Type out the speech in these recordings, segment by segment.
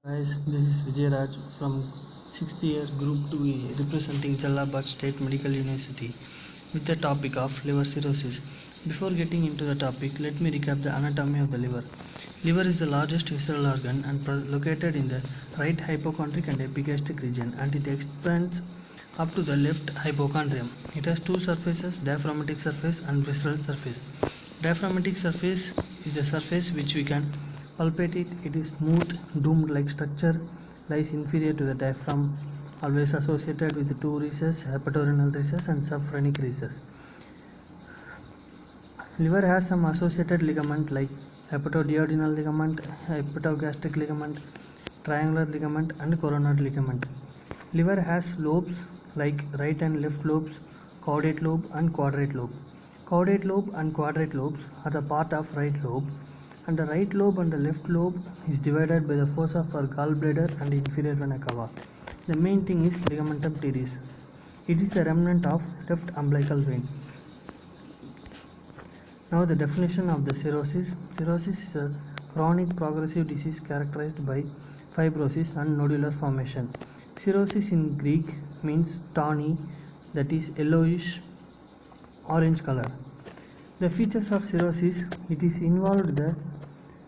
Guys, this is Vijay Raj from 6th year Group 2A representing Jalabad State Medical University with the topic of liver cirrhosis. Before getting into the topic, let me recap the anatomy of the liver. Liver is the largest visceral organ and located in the right hypochondric and epigastric region, and it expands up to the left hypochondrium. It has two surfaces, diaphragmatic surface and visceral surface. Diaphragmatic surface is the surface which we can palpate it. It is smooth, domed-like structure, lies inferior to the diaphragm, always associated with the two recesses, hepatorenal recess and subphrenic recess. Liver has some associated ligament like hepatoduodenal ligament, hepatogastric ligament, triangular ligament and coronary ligament. Liver has lobes like right and left lobes, caudate lobe and quadrate lobe. Caudate lobe and quadrate lobes are the part of right lobe, and the right lobe and the left lobe is divided by the fossa for gallbladder and inferior vena cava. The main thing is ligamentum teres. It is a remnant of left umbilical vein. Now the definition of the cirrhosis. Cirrhosis is a chronic progressive disease characterized by fibrosis and nodular formation. Cirrhosis in Greek means tawny, that is yellowish orange color. The features of cirrhosis: it is involved the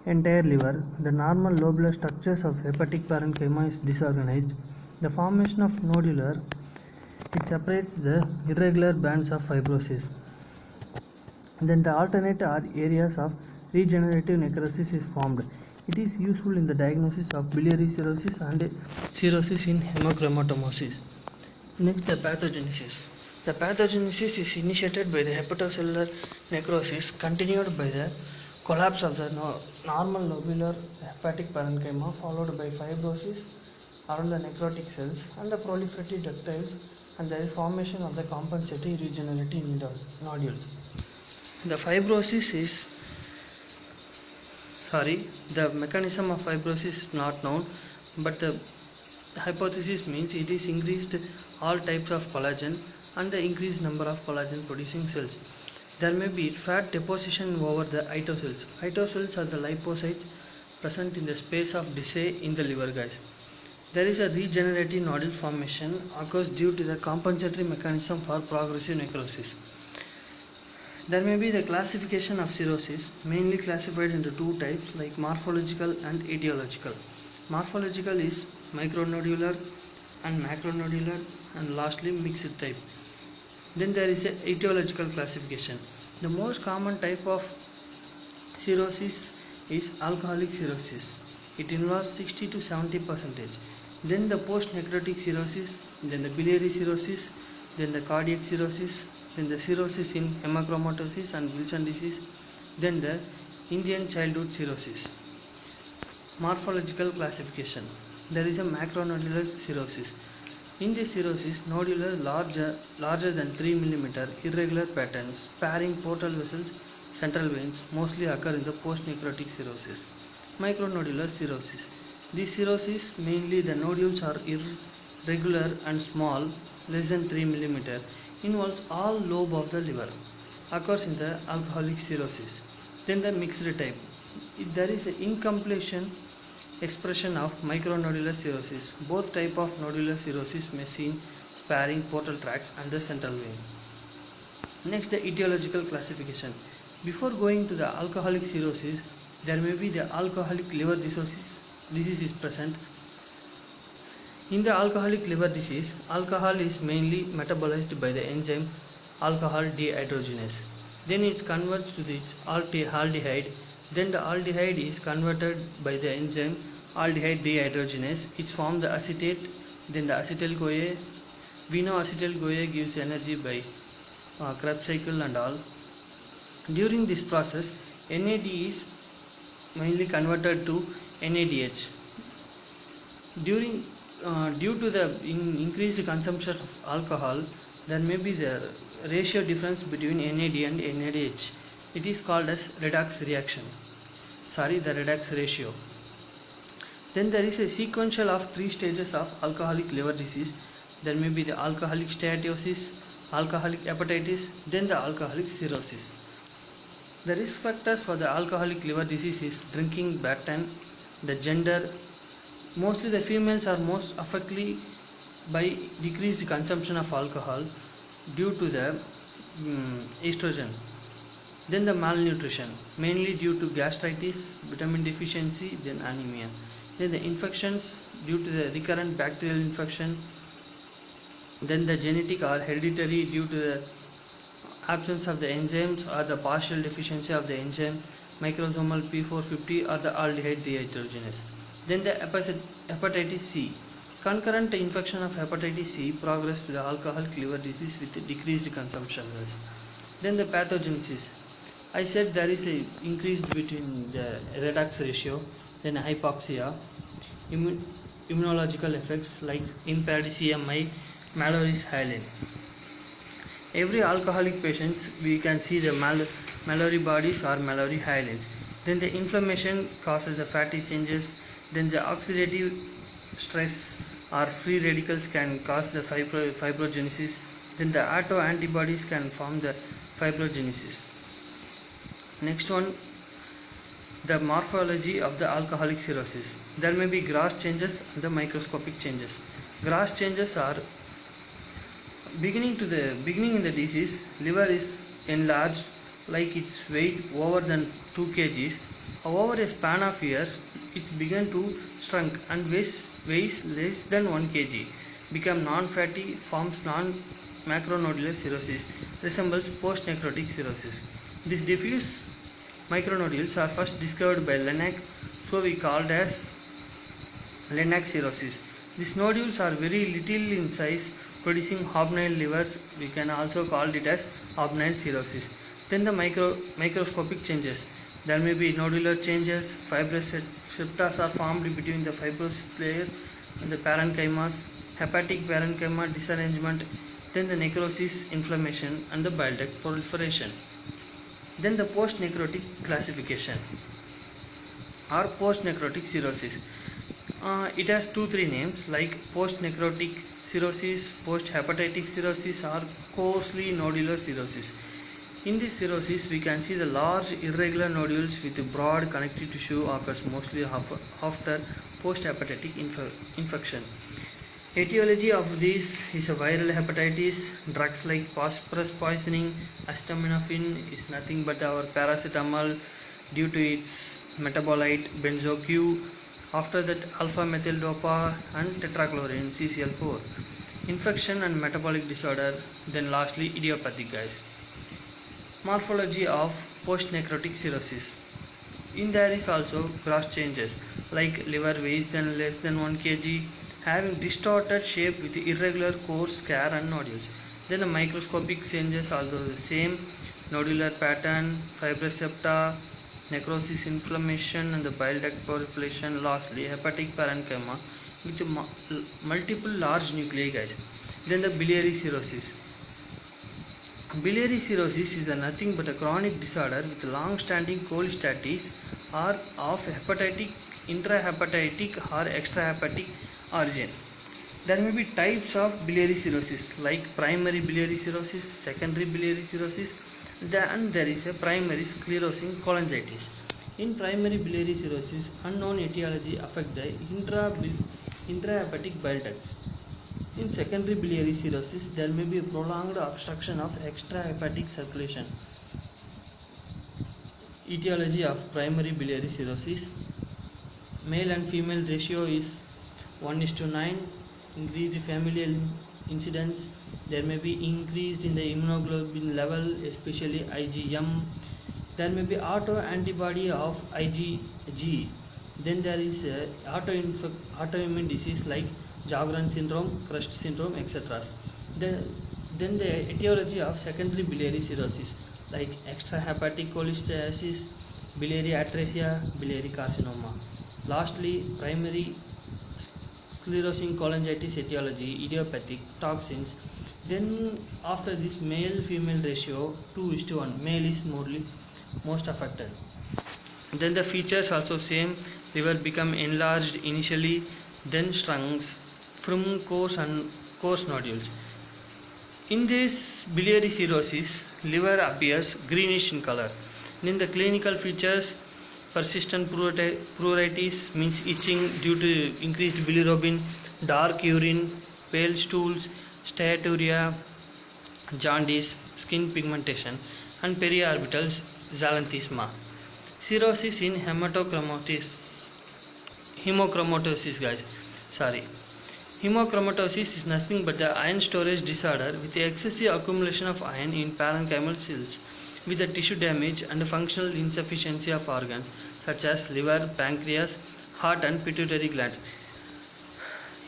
entire liver. The normal lobular structures of hepatic parenchyma is disorganized. The formation of nodular, it separates the irregular bands of fibrosis. Then the alternate areas of regenerative necrosis is formed. It is useful in the diagnosis of biliary cirrhosis and cirrhosis in hemochromatosis. Next, the pathogenesis. The pathogenesis is initiated by the hepatocellular necrosis, continued by the collapse of the normal lobular hepatic parenchyma, followed by fibrosis around the necrotic cells and the proliferative ductiles, and the formation of the compensatory regenerative nodules. The mechanism of fibrosis is not known, but the hypothesis means it is increased all types of collagen and the increased number of collagen producing cells. There may be fat deposition over the ito cells. Ito cells are the lipocytes present in the space of Dissay in the liver, guys. There is a regenerative nodule formation occurs due to the compensatory mechanism for progressive necrosis. There may be the classification of cirrhosis, mainly classified into two types like morphological and etiological. Morphological is micronodular and macronodular, and lastly mixed type. Then there is a etiological classification. The most common type of cirrhosis is alcoholic cirrhosis. It involves 60 to 70%. Then the post-necrotic cirrhosis, then the biliary cirrhosis, then the cardiac cirrhosis, then the cirrhosis in hemochromatosis and Wilson disease, then the Indian childhood cirrhosis. Morphological classification. There is a macronodular cirrhosis. In this cirrhosis, nodular larger than 3 mm, irregular patterns, sparing portal vessels, central veins mostly occur in the post-necrotic cirrhosis. Micronodular cirrhosis. This cirrhosis, mainly the nodules are irregular and small, less than 3 mm, involves all lobe of the liver, occurs in the alcoholic cirrhosis. Then the mixed type. There is an incompletion expression of micronodular cirrhosis. Both type of nodular cirrhosis may seen sparing portal tracts and the central vein. Next, the etiological classification. Before going to the alcoholic cirrhosis, there may be the alcoholic liver disease is present. In the alcoholic liver disease, alcohol is mainly metabolized by the enzyme alcohol dehydrogenase. Then it converts to its aldehyde. Then the aldehyde is converted by the enzyme aldehyde dehydrogenase. It forms the acetate. Then the acetyl-CoA. We know acetyl-CoA gives energy by Krebs cycle and all. During this process, NAD is mainly converted to NADH. Due to the increased consumption of alcohol, there may be the ratio difference between NAD and NADH. It is called as redox ratio. Then there is a sequential of 3 stages of alcoholic liver disease. There may be the alcoholic steatosis, alcoholic hepatitis, then the alcoholic cirrhosis. The risk factors for the alcoholic liver disease is drinking pattern, the gender, Mostly the females are most affected by decreased consumption of alcohol due to the estrogen. Then the malnutrition, mainly due to gastritis, vitamin deficiency, then anemia. Then the infections due to the recurrent bacterial infection. Then the genetic or hereditary due to the absence of the enzymes or the partial deficiency of the enzyme, microsomal P450 or the aldehyde dehydrogenase. Then the hepatitis C. Concurrent infection of hepatitis C progress to the alcoholic liver disease with decreased consumption levels. Then the pathogenesis. I said there is a increase between the redox ratio, then hypoxia, immunological effects like impaired CMI, Mallory's Hyaline. Every alcoholic patient we can see the Mallory bodies or Mallory Hyalines. Then the inflammation causes the fatty changes. Then the oxidative stress or free radicals can cause the fibrogenesis. Then the autoantibodies can form the fibrogenesis. Next one, the morphology of the alcoholic cirrhosis. There may be gross changes and the microscopic changes. Gross changes are beginning in the disease, liver is enlarged like its weight over than 2 kgs. Over a span of years, it began to shrink and weighs less than 1 kg, become non-fatty, forms non-macronodular cirrhosis, resembles post-necrotic cirrhosis. These diffuse micronodules are first discovered by Lenach, so we called as Lenach cirrhosis. These nodules are very little in size, producing hobnail livers. We can also call it as hobnail cirrhosis. Then the microscopic changes. There may be nodular changes, fibrous septa are formed between the fibrous layer and the parenchymas, hepatic parenchyma disarrangement, then the necrosis, inflammation and the bile duct proliferation. Then the post-necrotic classification or post-necrotic cirrhosis. It has 2-3 names like post-necrotic cirrhosis, post-hepatic cirrhosis or coarsely nodular cirrhosis. In this cirrhosis, we can see the large irregular nodules with broad connective tissue occurs mostly after post-hepatic infection. Etiology of this is a viral hepatitis. Drugs like phosphorus poisoning, acetaminophen is nothing but our paracetamol due to its metabolite benzoq. After that, alpha-methyl dopa and tetrachlorine CCl4. Infection and metabolic disorder. Then lastly, idiopathic guys. Morphology of post-necrotic cirrhosis. In there is also gross changes like liver weighs less than 1 kg, having distorted shape with irregular coarse scar and nodules. Then the microscopic changes also the same, nodular pattern, fibrous septa, necrosis, inflammation and the bile duct proliferation. Lastly, hepatic parenchyma with multiple large nuclei guys. Then the biliary cirrhosis. Biliary cirrhosis is nothing but a chronic disorder with long-standing cholestasis or of hepatic, intrahepatic or extrahepatic origin. There may be types of biliary cirrhosis like primary biliary cirrhosis, secondary biliary cirrhosis, and there is a primary sclerosing cholangitis. In primary biliary cirrhosis, unknown etiology affect the intrahepatic bile ducts. In secondary biliary cirrhosis, there may be a prolonged obstruction of extrahepatic circulation. Etiology of primary biliary cirrhosis. Male and female ratio is 1:9. Increased familial incidence. There may be increased in the immunoglobulin level, especially IgM. There may be autoantibody of IgG. Then there is autoimmune disease like Sjogren syndrome, Crust syndrome, etc. Then the etiology of secondary biliary cirrhosis like extrahepatic cholestasis, biliary atresia, biliary carcinoma. Lastly, primary sclerosing cholangitis etiology, idiopathic, toxins. Then after this male-female ratio 2:1, male is most affected. Then the features also same, liver become enlarged initially, then shrunk from coarse nodules. In this biliary cirrhosis, liver appears greenish in color. Then the clinical features, Persistent pruritus means itching due to increased bilirubin, dark urine, pale stools, steatorrhea, jaundice, skin pigmentation, and periorbital xanthosma. Cirrhosis in hemochromatosis, guys. Sorry. Hemochromatosis is nothing but the iron storage disorder with the excessive accumulation of iron in parenchymal cells with the tissue damage and functional insufficiency of organs such as liver, pancreas, heart and pituitary glands.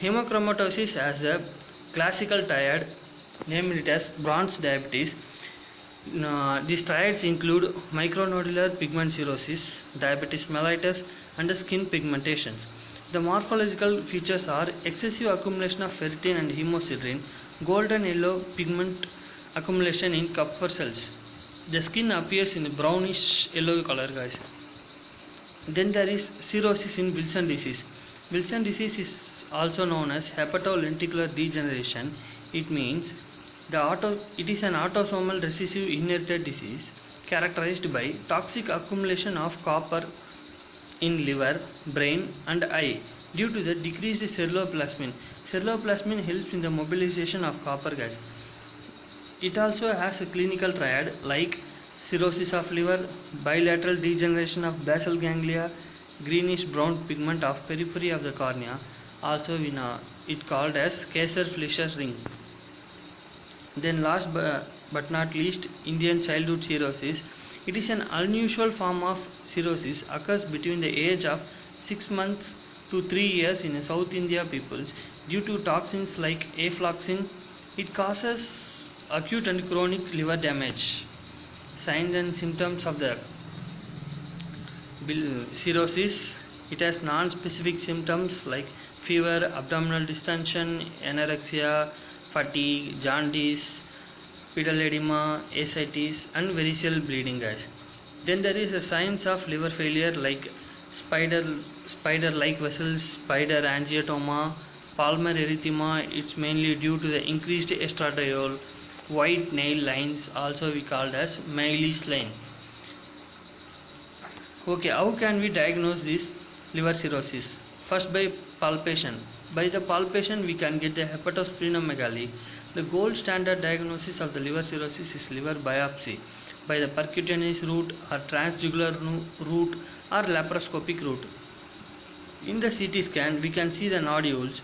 Hemochromatosis has a classical triad, named it as bronze diabetes. These triads include micronodular pigment cirrhosis, diabetes mellitus, and skin pigmentation. The morphological features are excessive accumulation of ferritin and hemosiderin, golden yellow pigment accumulation in Kupffer cells. The skin appears in brownish yellow color, guys. Then there is cirrhosis in Wilson disease. Wilson disease is also known as hepatolenticular degeneration. It means it is an autosomal recessive inherited disease characterized by toxic accumulation of copper in liver, brain and eye due to the decreased ceruloplasmin. Ceruloplasmin helps in the mobilization of copper, guys. It also has a clinical triad like cirrhosis of liver, bilateral degeneration of basal ganglia, greenish brown pigment of periphery of the cornea, also it called as Kayser-Fleischer ring. Then last but not least, Indian childhood cirrhosis. It is an unusual form of cirrhosis, occurs between the age of 6 months to 3 years in South India peoples due to toxins like aflatoxin. It causes acute and chronic liver damage. Signs and symptoms of the cirrhosis. It has non-specific symptoms like fever, abdominal distension, anorexia, fatigue, jaundice, pedal edema, ascites and variceal bleeding, guys. Then there is a signs of liver failure like spider-like vessels, spider angiotoma, palmar erythema. It's mainly due to the increased estradiol, white nail lines, also we called as Meili's line. Okay, how can we diagnose this liver cirrhosis? First, by palpation. By the palpation we can get the hepatosplenomegaly. The gold standard diagnosis of the liver cirrhosis is liver biopsy by the percutaneous route or transjugular route or laparoscopic route. In the CT scan we can see the nodules,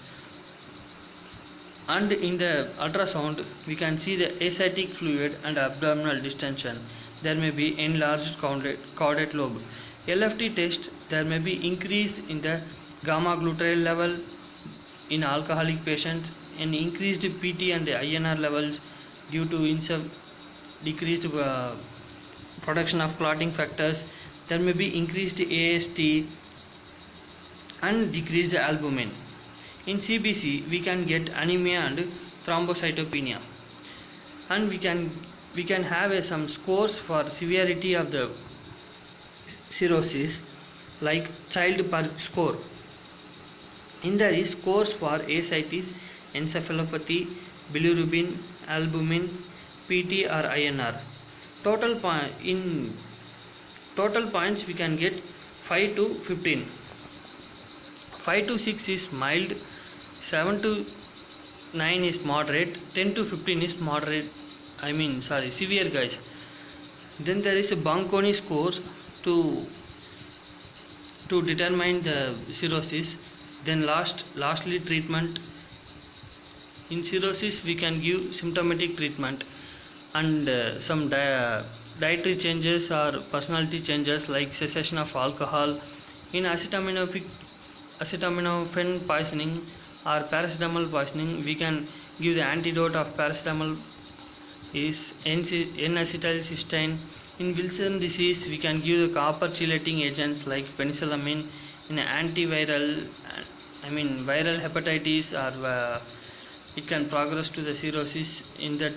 and in the ultrasound we can see the ascitic fluid and abdominal distension. There may be enlarged caudate lobe. LFT test, there may be increase in the gamma glutathione level in alcoholic patients and increased PT and INR levels due to decreased production of clotting factors. There may be increased AST and decreased albumin. In CBC we can get anemia and thrombocytopenia, and we can have some scores for severity of the cirrhosis like Child-Purge score. In there is scores for ascites, encephalopathy, bilirubin, albumin, PT or INR. In total points we can get 5 to 15. 5 to 6 is mild, 7 to 9 is moderate, 10 to 15 is severe, guys. Then there is a Banconi scores to determine the cirrhosis. Then lastly treatment. In cirrhosis we can give symptomatic treatment and some dietary changes or personality changes like cessation of alcohol. In acetaminophen poisoning or paracetamol poisoning, we can give the antidote of paracetamol is N-acetylcysteine. In Wilson disease we can give the copper chelating agents like penicillamine. In antiviral viral hepatitis or it can progress to the cirrhosis. In that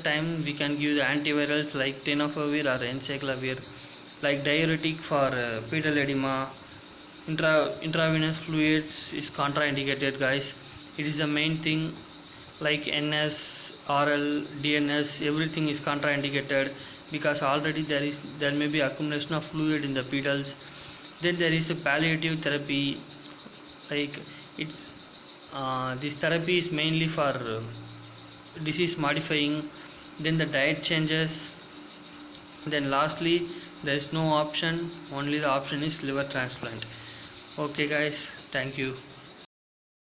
time we can give the antivirals like tenofovir or encyclovir. Like diuretic for pedal edema. Intravenous fluids is contraindicated, guys. It is the main thing, like NS, oral, DNS, everything is contraindicated. because already there may be accumulation of fluid in the pedals. Then there is a palliative therapy, like it's this therapy is mainly for disease modifying. Then the diet changes. Then lastly, there is no option, only the option is liver transplant. Okay guys, thank you.